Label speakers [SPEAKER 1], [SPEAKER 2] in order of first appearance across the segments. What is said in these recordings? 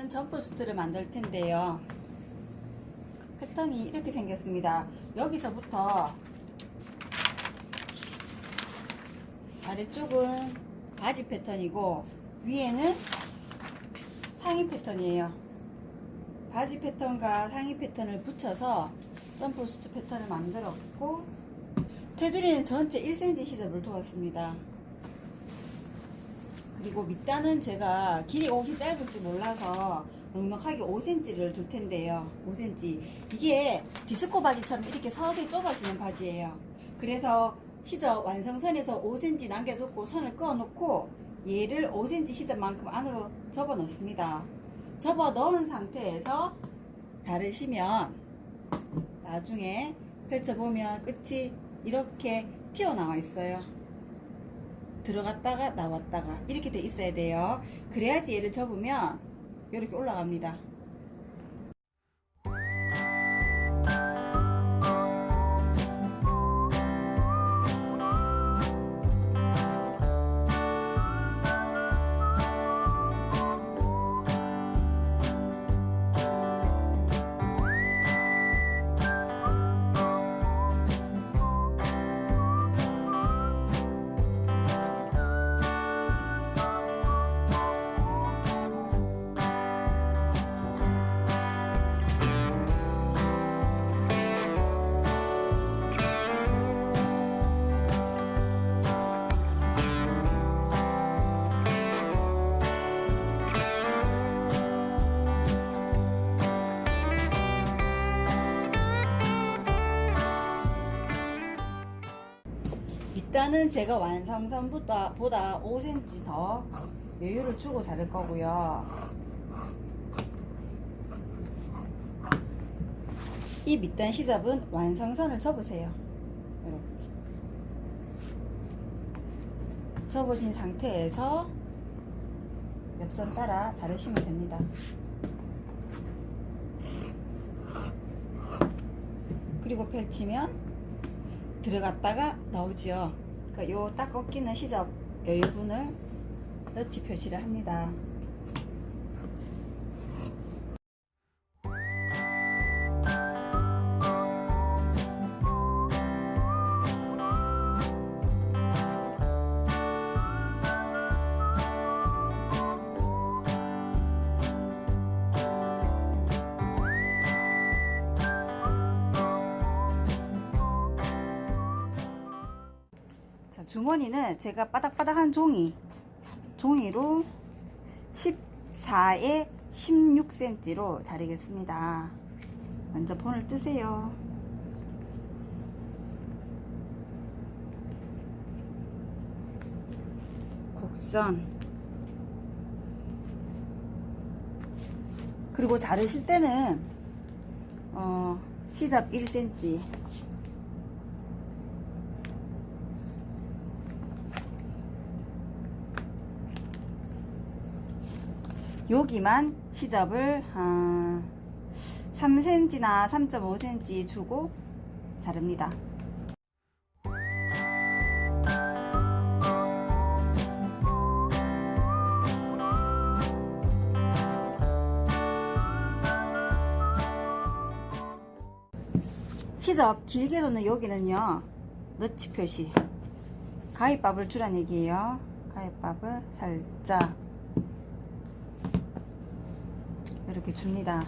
[SPEAKER 1] 오늘은 점프스트를 만들 텐데요. 패턴이 이렇게 생겼습니다. 여기서부터 아래쪽은 바지 패턴이고 위에는 상의 패턴이에요. 바지 패턴과 상의 패턴을 붙여서 점프스트 패턴을 만들었고, 테두리는 전체 1cm 시접을 두었습니다. 그리고 밑단은 제가 길이 옷이 짧을지 몰라서 넉넉하게 5cm를 둘 텐데요. 5cm. 이게 디스코 바지처럼 이렇게 서서히 좁아지는 바지예요. 그래서 시접 완성선에서 5cm 남겨두고 선을 그어 놓고 얘를 5cm 시접만큼 안으로 접어 넣습니다. 접어 넣은 상태에서 자르시면 나중에 펼쳐보면 끝이 이렇게 튀어나와 있어요. 들어갔다가 나왔다가 이렇게 돼 있어야 돼요. 그래야지 얘를 접으면 이렇게 올라갑니다. 밑단은 제가 완성선보다 5cm 더 여유를 주고 자를 거고요. 이 밑단 시접은 완성선을 접으세요. 이렇게 접으신 상태에서 옆선 따라 자르시면 됩니다. 그리고 펼치면 들어갔다가 나오지요. 그러니까 요 딱 꺾이는 시접 여유분을 너치 표시를 합니다. 주머니는 제가 바닥바닥한 종이로 14에 16cm로 자르겠습니다. 먼저 본을 뜨세요. 곡선, 그리고 자르실 때는 시접 1cm, 여기만 시접을 한 3cm나 3.5cm 주고 자릅니다. 시접 길게 도는 여기는요, 너치 표시, 가위밥을 주란 얘기예요. 가위밥을 살짝 이렇게 줍니다.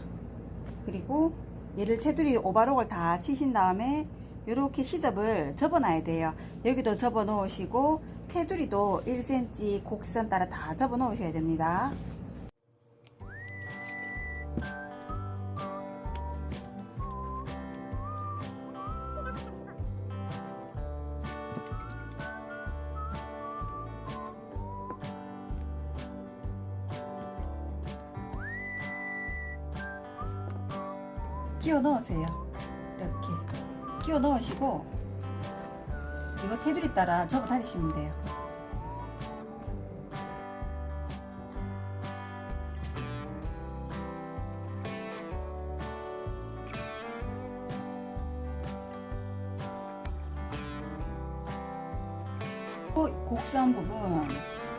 [SPEAKER 1] 그리고 얘를 테두리 오바록을 다 치신 다음에 이렇게 시접을 접어 놔야 돼요. 여기도 접어 놓으시고 테두리도 1cm 곡선 따라 다 접어 놓으셔야 됩니다. 끼워 넣으세요. 이렇게 끼워 넣으시고 이거 테두리 따라 접어 다니시면 돼요.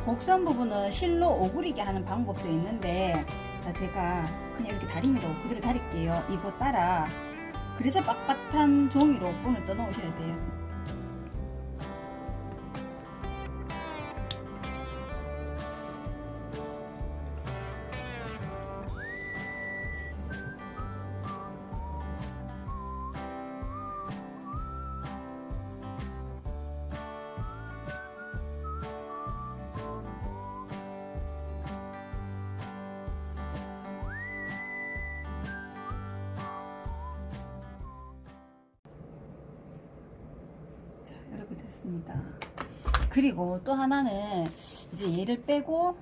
[SPEAKER 1] 곡선 부분은 실로 오그리게 하는 방법도 있는데 자, 제가 그냥 이렇게 다림이로 그대로 다릴게요. 이거 따라. 그래서 빳빳한 종이로 본을 떠 넣으셔야 돼요. 이렇게 됐습니다. 그리고 또 하나는 이제 얘를 빼고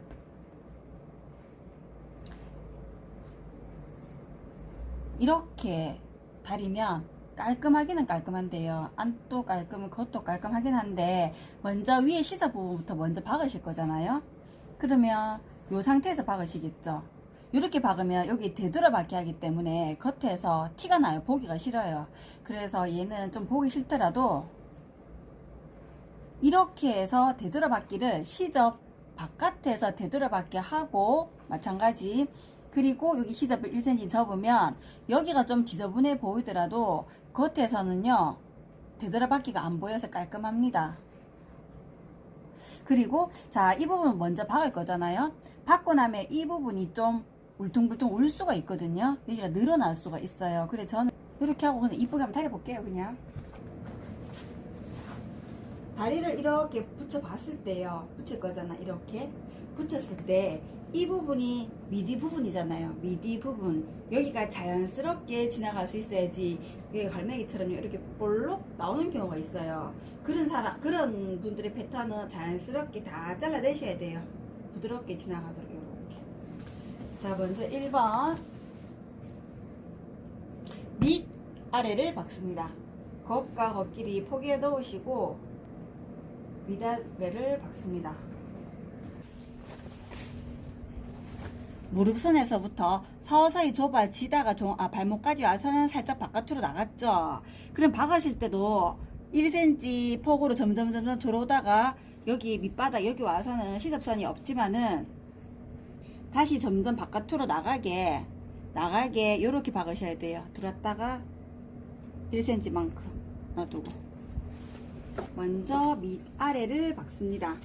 [SPEAKER 1] 이렇게 다리면 깔끔하기는 깔끔한데요. 안도 깔끔은 겉도 깔끔하긴 한데 먼저 위에 시사 부분부터 먼저 박으실 거잖아요. 그러면 이 상태에서 박으시겠죠. 이렇게 박으면 여기 되돌아박기 하기 때문에 겉에서 티가 나요. 보기가 싫어요. 그래서 얘는 좀 보기 싫더라도 이렇게 해서 되돌아박기를 시접 바깥에서 되돌아박기 하고 마찬가지. 그리고 여기 시접을 1cm 접으면 여기가 좀 지저분해 보이더라도 겉에서는요 되돌아박기가 안 보여서 깔끔합니다. 그리고 자, 이 부분 먼저 박을 거잖아요. 박고 나면 이 부분이 좀 울퉁불퉁 울 수가 있거든요. 여기가 늘어날 수가 있어요. 그래서 저는 이렇게 하고 그냥 이쁘게 한번 다려볼게요. 그냥 다리를 이렇게 붙여 봤을 때요, 붙일 거잖아. 이렇게 붙였을 때 이 부분이 미디 부분이잖아요. 미디 부분 여기가 자연스럽게 지나갈 수 있어야지 여기가 갈매기처럼 이렇게 볼록 나오는 경우가 있어요. 그런 분들의 패턴은 자연스럽게 다 잘라내셔야 돼요. 부드럽게 지나가도록. 이렇게. 자, 먼저 1번 밑 아래를 박습니다. 겉과 겉길이 포기해 넣으시고 위아래를 박습니다. 무릎선에서부터 서서히 좁아지다가 발목까지 와서는 살짝 바깥으로 나갔죠. 그럼 박으실 때도 1cm 폭으로 점점 들어오다가 여기 밑바닥 여기 와서는 시접선이 없지만은 다시 점점 바깥으로 나가게 이렇게 박으셔야 돼요. 들었다가 1cm만큼 놔두고 먼저 밑아래를 박습니다.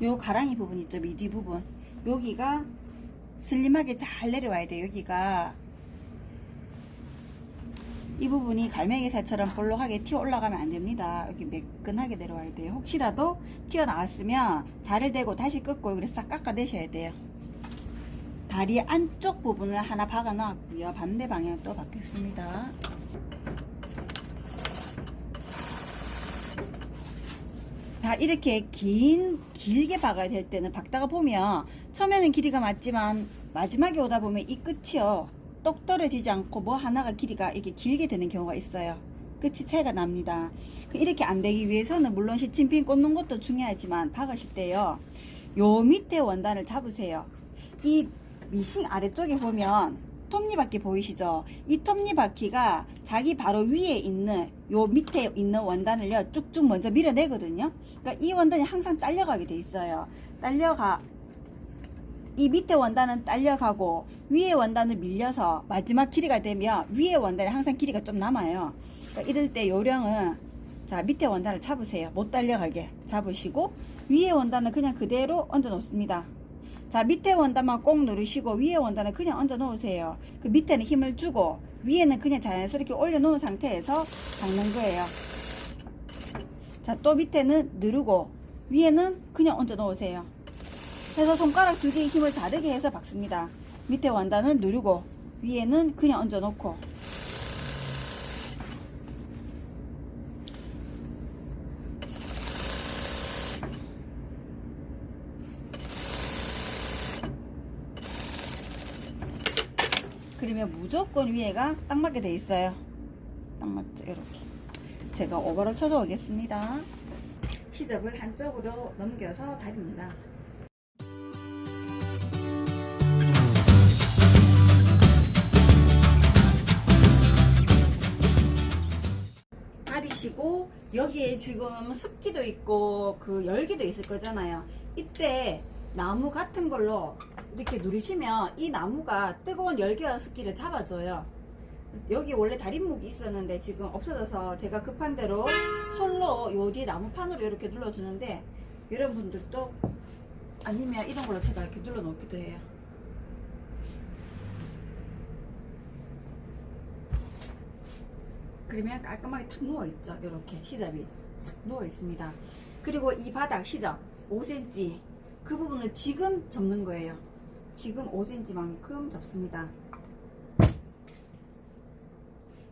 [SPEAKER 1] 요 가랑이 부분 있죠, 미디 부분. 여기가 슬림하게 잘 내려와야 돼요. 여기가 이 부분이 갈매기살처럼 볼록하게 튀어 올라가면 안 됩니다. 여기 매끈하게 내려와야 돼요. 혹시라도 튀어나왔으면 자를 대고 다시 꺾고 그래서 싹 깎아내셔야 돼요. 다리 안쪽 부분을 하나 박아 놨고요. 반대 방향 또 박겠습니다. 다 이렇게 길게 박아야 될 때는 박다가 보면 처음에는 길이가 맞지만 마지막에 오다 보면 이 끝이요 똑 떨어지지 않고 뭐 하나가 길이가 이렇게 길게 되는 경우가 있어요. 끝이 차이가 납니다. 이렇게 안 되기 위해서는 물론 시침핀 꽂는 것도 중요하지만 박으실 때요 요 밑에 원단을 잡으세요. 이 미싱 아래쪽에 보면 톱니바퀴 보이시죠? 이 톱니바퀴가 자기 바로 위에 있는 요 밑에 있는 원단을요 쭉쭉 먼저 밀어내거든요. 그러니까 이 원단이 항상 딸려가게 돼 있어요. 이 밑에 원단은 딸려가고 위에 원단을 밀려서 마지막 길이가 되면 위에 원단에 항상 길이가 좀 남아요. 그러니까 이럴 때 요령은 자, 밑에 원단을 잡으세요. 못 딸려가게 잡으시고 위에 원단은 그냥 그대로 얹어 놓습니다. 자, 밑에 원단만 꼭 누르시고 위에 원단을 그냥 얹어 놓으세요. 그 밑에는 힘을 주고 위에는 그냥 자연스럽게 올려 놓은 상태에서 박는 거예요. 자, 또 밑에는 누르고 위에는 그냥 얹어 놓으세요. 그래서 손가락 두 개의 힘을 다르게 해서 박습니다. 밑에 원단은 누르고 위에는 그냥 얹어 놓고 그러면 무조건 위에가 딱 맞게 돼 있어요. 딱 맞죠? 이렇게 제가 오버를 쳐서 오겠습니다. 시접을 한쪽으로 넘겨서 다립니다. 다리시고 여기에 지금 습기도 있고 그 열기도 있을 거잖아요. 이때 나무 같은 걸로 이렇게 누르시면 이 나무가 뜨거운 열기와 습기를 잡아줘요. 여기 원래 다림목이 있었는데 지금 없어져서 제가 급한 대로 솔로 요 뒤에 나무판으로 이렇게 눌러주는데, 여러분들도 아니면 이런 걸로 제가 이렇게 눌러 놓기도 해요. 그러면 깔끔하게 탁 누워있죠. 이렇게 시접이 싹 누워있습니다. 그리고 이 바닥 시접 5cm 그 부분을 지금 접는 거예요. 지금 5cm만큼 접습니다.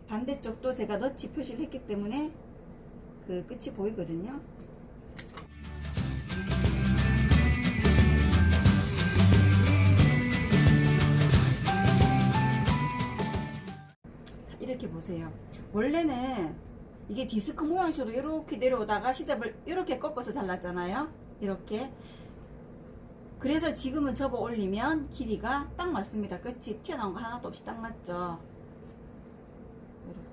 [SPEAKER 1] 반대쪽도 제가 너치 표시를 했기 때문에 그 끝이 보이거든요. 자, 이렇게 보세요. 원래는 이게 디스크 모양식으로 이렇게 내려오다가 시접을 이렇게 꺾어서 잘랐잖아요. 이렇게. 그래서 지금은 접어 올리면 길이가 딱 맞습니다. 끝이 튀어나온 거 하나도 없이 딱 맞죠. 이렇게.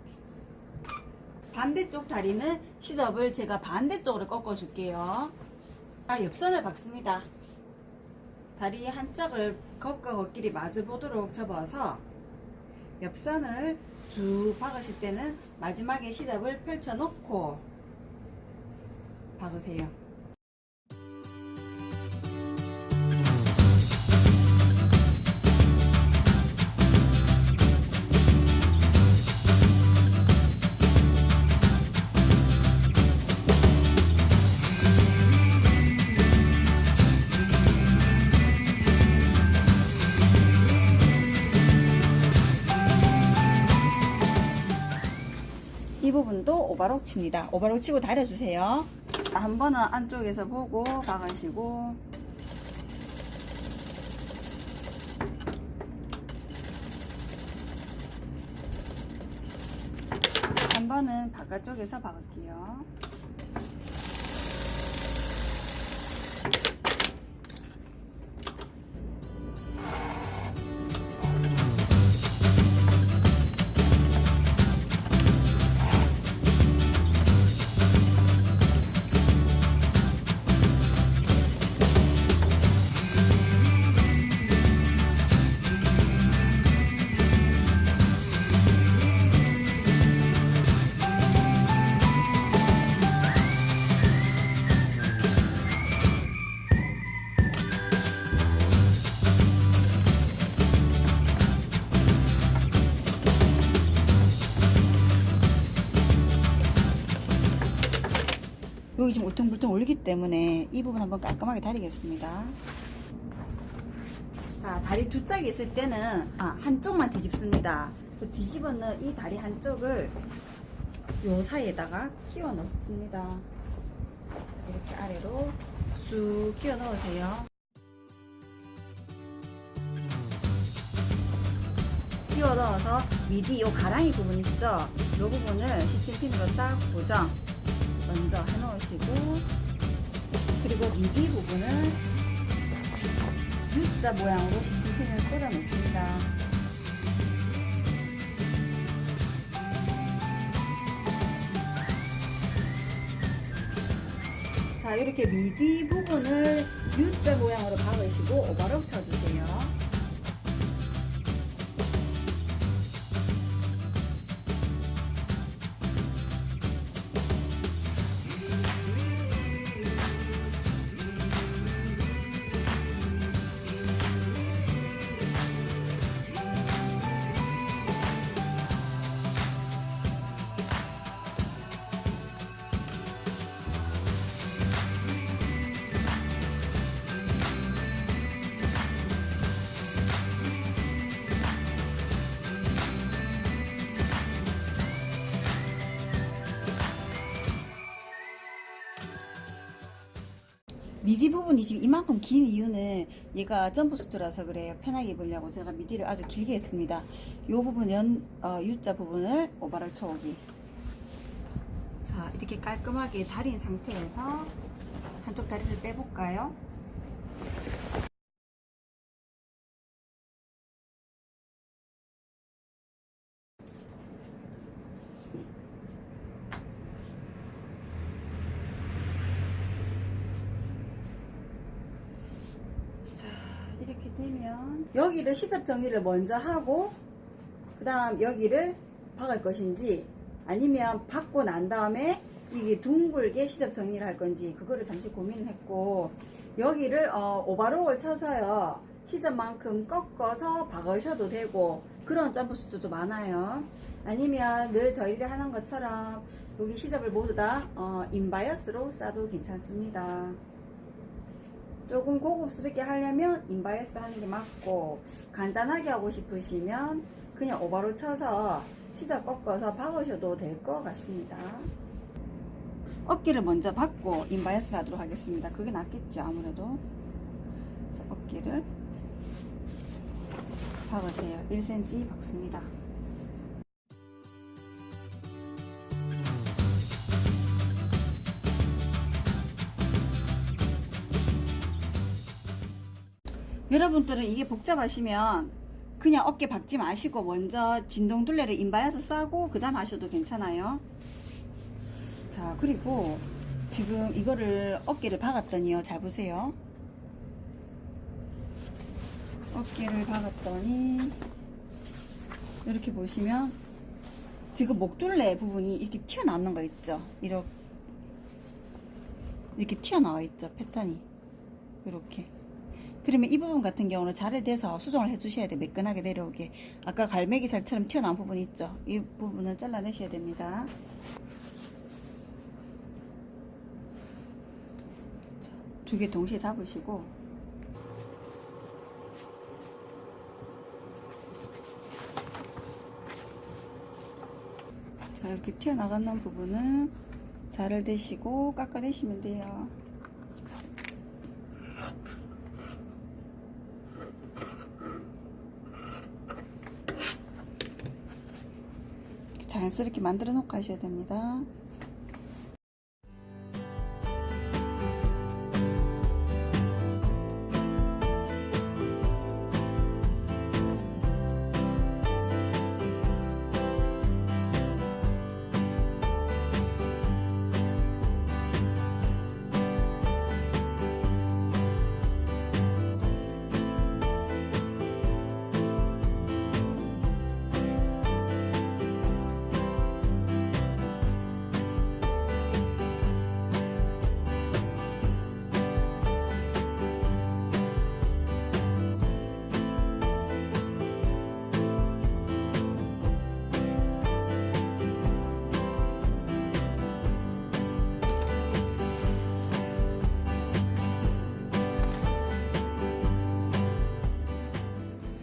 [SPEAKER 1] 반대쪽 다리는 시접을 제가 반대쪽으로 꺾어 줄게요. 옆선을 박습니다. 다리 한짝을 겉과 겉끼리 마주 보도록 접어서 옆선을 쭉 박으실 때는 마지막에 시접을 펼쳐 놓고 박으세요. 이 부분도 오바록 칩니다. 오바록 치고 다려주세요. 한 번은 안쪽에서 보고 박으시고, 한 번은 바깥쪽에서 박을게요. 여기 지금 울퉁불퉁 올리기 때문에 이 부분 한번 깔끔하게 다리겠습니다. 자, 다리 두 짝이 있을 때는 한쪽만 뒤집습니다. 그 뒤집어는 이 다리 한쪽을 요 사이에다가 끼워 넣습니다. 이렇게 아래로 쑥 끼워 넣으세요. 끼워 넣어서 미디 요 가랑이 부분 있죠? 요 부분을 시침핀으로 딱 고정 먼저 해 놓으시고, 그리고 미디 부분을 U자 모양으로 시침핀을 꽂아 놓습니다. 자, 이렇게 미디 부분을 U자 모양으로 박으시고 오버록 쳐주세요. 미디 부분이 지금 이만큼 긴 이유는 얘가 점프수트라서 그래요. 편하게 입으려고 제가 미디를 아주 길게 했습니다. 이 부분 U자 부분을 오바를 쳐오기. 자, 이렇게 깔끔하게 다린 상태에서 한쪽 다리를 빼볼까요? 자, 이렇게 되면 여기를 시접 정리를 먼저 하고 그 다음 여기를 박을 것인지 아니면 박고 난 다음에 이게 둥글게 시접 정리를 할 건지 그거를 잠시 고민을 했고, 여기를 오버록을 쳐서요 시접만큼 꺾어서 박으셔도 되고 그런 점프 수도 좀 많아요. 아니면 늘 저희들이 하는 것처럼 여기 시접을 모두 다 인바이어스로 싸도 괜찮습니다. 조금 고급스럽게 하려면 인바이어스 하는 게 맞고, 간단하게 하고 싶으시면 그냥 오버로 쳐서 시접 꺾어서 박으셔도 될 것 같습니다. 어깨를 먼저 박고 인바이어스를 하도록 하겠습니다. 그게 낫겠죠, 아무래도. 자, 어깨를 박으세요. 1cm 박습니다. 여러분들은 이게 복잡하시면 그냥 어깨 박지 마시고 먼저 진동둘레를 인바이어스 싸고 그 다음 하셔도 괜찮아요. 자, 그리고 지금 이거를 어깨를 박았더니요, 잘 보세요. 어깨를 박았더니 이렇게 보시면 지금 목둘레 부분이 이렇게 튀어나오는 거 있죠. 이렇게 튀어나와 있죠, 패턴이. 이렇게. 그러면 이 부분 같은 경우는 자를 대서 수정을 해 주셔야 돼요. 매끈하게 내려오게. 아까 갈매기살처럼 튀어나온 부분 있죠. 이 부분은 잘라내셔야 됩니다. 두 개 동시에 잡으시고, 자, 이렇게 튀어나가는 부분은 자를 대시고 깎아내시면 돼요. 자연스럽게 만들어 놓고 하셔야 됩니다.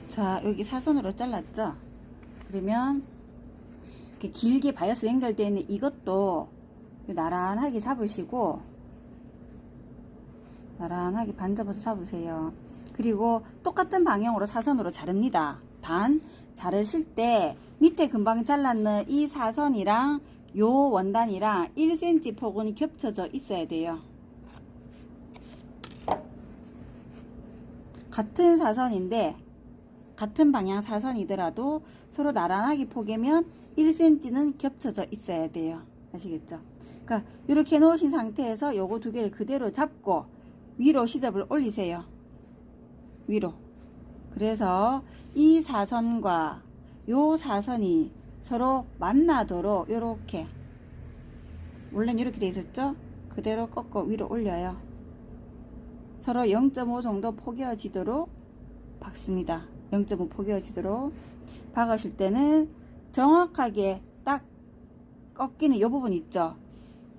[SPEAKER 1] 자, 여기 사선으로 잘랐죠? 그러면 이렇게 길게 바이어스 연결되어 있는 이것도 나란하게 잡으시고, 나란하게 반 접어서 잡으세요. 그리고 똑같은 방향으로 사선으로 자릅니다. 단, 자르실 때 밑에 금방 잘랐는 이 사선이랑 요 원단이랑 1cm 폭은 겹쳐져 있어야 돼요. 같은 사선인데 같은 방향 사선이더라도 서로 나란하게 포개면 1cm는 겹쳐져 있어야 돼요. 아시겠죠? 그러니까 이렇게 놓으신 상태에서 요거 두 개를 그대로 잡고 위로 시접을 올리세요. 위로. 그래서 이 사선과 요 사선이 서로 만나도록 요렇게, 원래는 이렇게 돼 있었죠? 그대로 꺾어 위로 올려요. 서로 0.5 정도 포개어지도록 박습니다. 0.5 포개어지도록 박으실 때는 정확하게 딱 꺾이는 이 부분 있죠?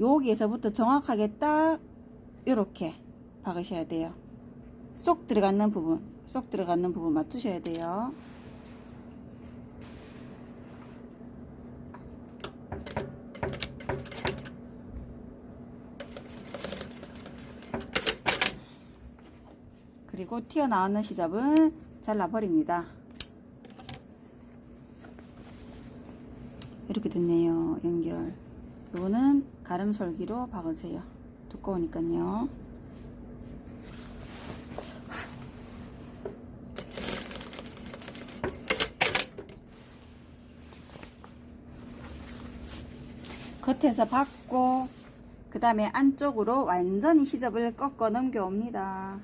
[SPEAKER 1] 여기에서부터 정확하게 딱 이렇게 박으셔야 돼요. 쏙 들어가는 부분 맞추셔야 돼요. 그리고 튀어나오는 시접은 잘라버립니다. 이렇게 됐네요. 연결. 이거는 가름솔기로 박으세요. 두꺼우니까요. 끝에서 받고 그 다음에 안쪽으로 완전히 시접을 꺾어 넘겨옵니다.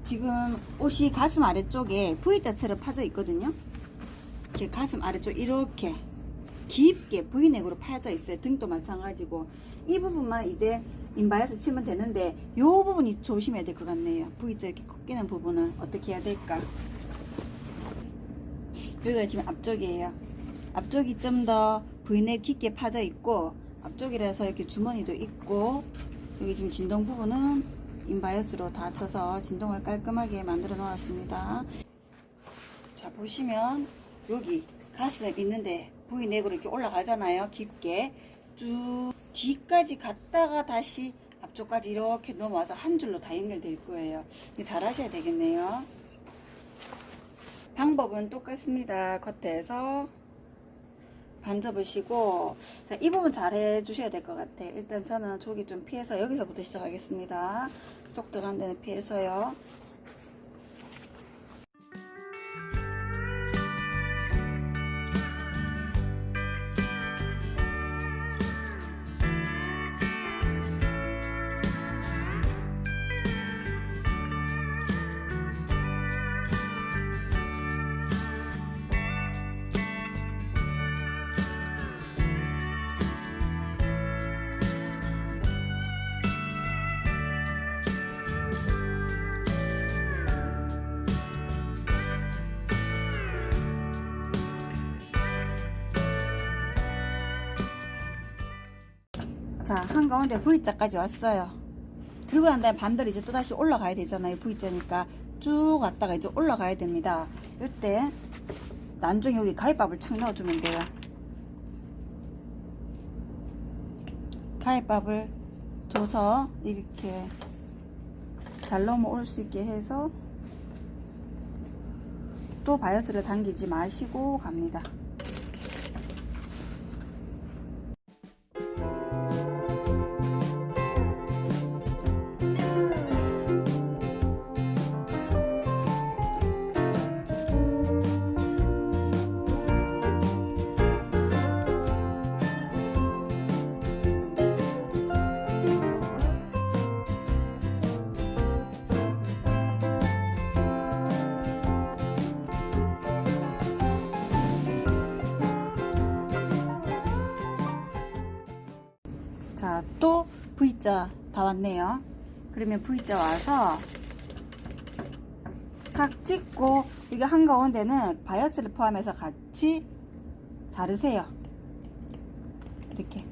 [SPEAKER 1] 지금 옷이 가슴 아래쪽에 V자처럼 파져 있거든요. 이렇게 가슴 아래쪽 이렇게 깊게 V넥으로 파져 있어요. 등도 마찬가지고 이 부분만 이제 인바이어스 치면 되는데 이 부분이 조심해야 될 것 같네요. V자 이렇게 꺾이는 부분은 어떻게 해야 될까? 여기가 지금 앞쪽이에요. 앞쪽이 좀 더 V넥 깊게 파져 있고 앞쪽이라서 이렇게 주머니도 있고 여기 지금 진동 부분은 인바이어스로 다 쳐서 진동을 깔끔하게 만들어 놓았습니다. 자, 보시면 여기 가슴 있는데 V넥으로 이렇게 올라가잖아요. 깊게 쭉 뒤까지 갔다가 다시 앞쪽까지 이렇게 넘어와서 한 줄로 다 연결될 거예요. 잘 하셔야 되겠네요. 방법은 똑같습니다. 겉에서 반 접으시고, 자, 이 부분 잘 해주셔야 될 것 같아요. 일단 저는 저기 좀 피해서 여기서부터 시작하겠습니다. 쏙 들어간 데는 피해서요. 자, 한가운데 V자까지 왔어요. 그리고 난 다음에 반대로 이제 또다시 올라가야 되잖아요. V자니까 쭉 왔다가 이제 올라가야 됩니다. 이때 나중에 여기 가위밥을 착 넣어주면 돼요. 가위밥을 줘서 이렇게 잘 넘어올 수 있게 해서 또 바이어스를 당기지 마시고 갑니다. 자, 또 V자 다 왔네요. 그러면 V자 와서 탁 찍고 여기 한가운데는 바이어스를 포함해서 같이 자르세요. 이렇게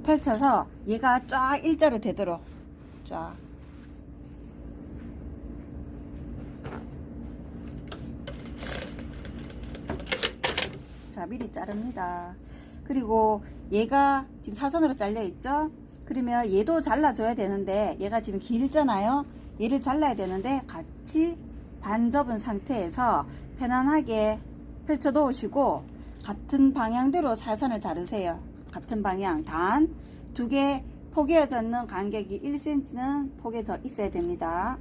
[SPEAKER 1] 펼쳐서 얘가 쫙 일자로 되도록 쫙. 자, 미리 자릅니다. 그리고 얘가 지금 사선으로 잘려 있죠. 그러면 얘도 잘라줘야 되는데 얘가 지금 길잖아요. 얘를 잘라야 되는데 같이 반 접은 상태에서 편안하게 펼쳐 놓으시고 같은 방향대로 사선을 자르세요. 같은 방향. 단 두 개 포개어져 있는 간격이 1cm는 포개져 있어야 됩니다.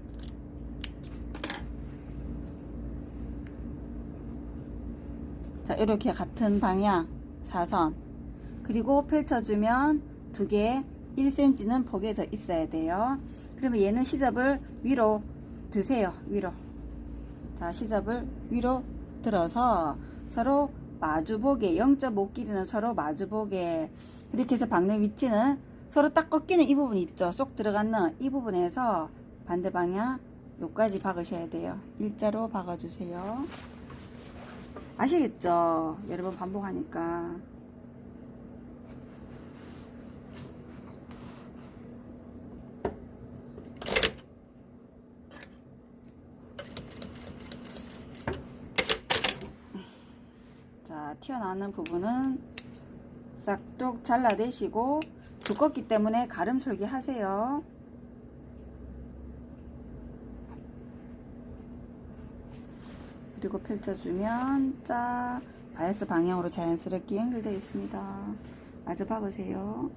[SPEAKER 1] 자, 이렇게 같은 방향 사선, 그리고 펼쳐주면 두 개 1cm는 포개져 있어야 돼요. 그러면 얘는 시접을 위로 드세요. 위로 자, 시접을 위로 들어서 서로 마주보게, 0.5 길이는 서로 마주보게, 이렇게 해서 박는 위치는 서로 딱 꺾이는 이 부분 있죠. 쏙 들어가는 이 부분에서 반대 방향 요까지 박으셔야 돼요. 일자로 박아주세요. 아시겠죠? 여러 번 반복하니까. 자, 튀어나오는 부분은 싹둑 잘라내시고 두껍기 때문에 가름 솔기 하세요. 그리고 펼쳐주면 쫙 바이어스 방향으로 자연스럽게 연결되어 있습니다. 마저 박으세요.